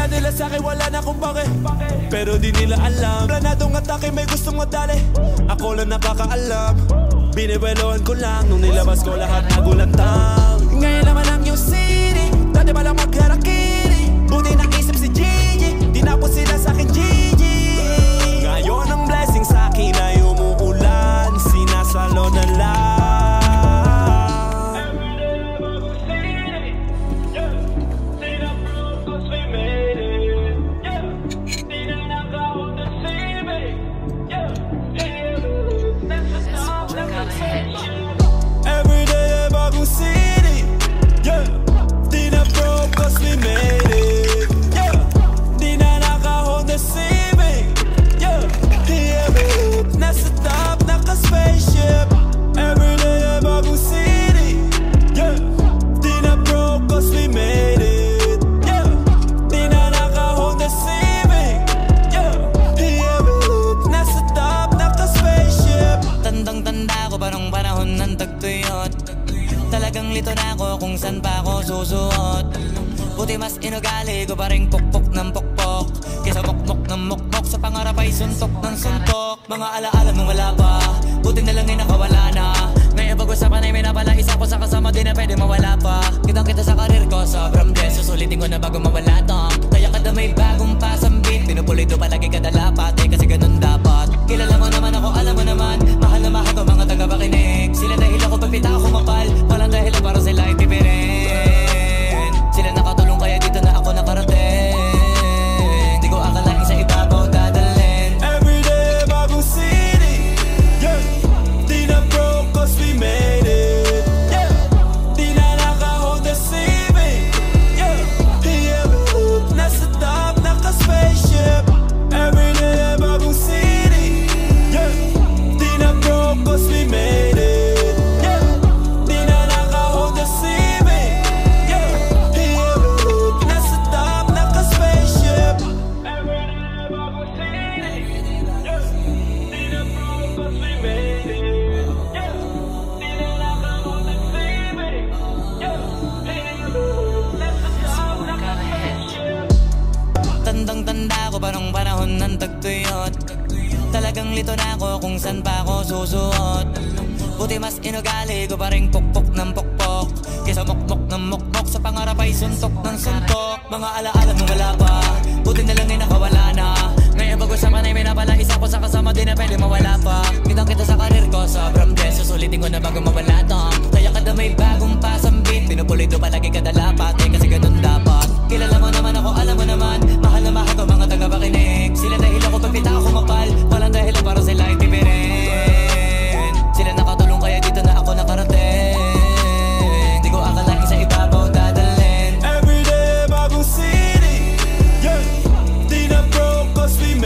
Akala nila sa'kin wala na akong pake, pero di nila alam, planadong atake may gustong madali. Ako lang nakakaalam, binibelohan ko lang nung nilabas ko lahat nagulantang. Ngayon naman ang yung city, dati palang magharakiri. Buti naisip si Gigi, dinapos sila sa'kin Gigi. Ngayon ang blessing sa'kin ay umuulan, sinasalo na lang. Talagang lito na ako kung saan pa ako susuot. Buti mas inugali ko pa rin pukpok ng pukpok, kesa mukmok ng mukmok, sa pangarap ay suntok ng suntok. Mga alaala nung wala pa, buti na lang ay nakawala na. Ngayon pag-usapan ay may napala, isa ko sa kasama di na pwede mawala pa. Kitang kita sa karir ko, sobrang bless, susulitin ko na bago mawala tong. Kaya kada may bagong pasambit, pinupulido palagi kada lapat, kasi ganun dapat. Kilala mo naman ako, alam mo naman, mahal na mahal ko mga taga-pakinig. Sila dahil ako pagpita ako mapal, walang dahil para sila ay tipirin. Sila nakatulong kaya dito na ako nakarating. Di ko akalain sa ibabaw dadalhin. Everyday bagong city, yeah. Di na broke cause we made it, yeah. Di na naka-hold the ceiling, yeah. Yeah, nasa top, naka-spaceship. Everyday bagong city, yeah. Di na broke cause we made it. Tandang-tanda ko pa nung panahon ng tagtuyot. Talagang lito na ako kung saan pa ako susuot. Buti mas inugali ko pa rin pukpok ng pukpok, kesa mukmok ng mukmok, sa pangarap ay suntok ng suntok. Mga alaala nung wala pa, buti na lang ay nakawala na. Ngayon pag-usapan ay may napala, isa ko sa kasama di na pwede mawala pa. Kitang kita sa karir ko, sobrang bless, susulitin ko na bago mawala tong. Kaya kada may bagong pasambit, pinupulido palagi kada lapat, kasi ganun dapat.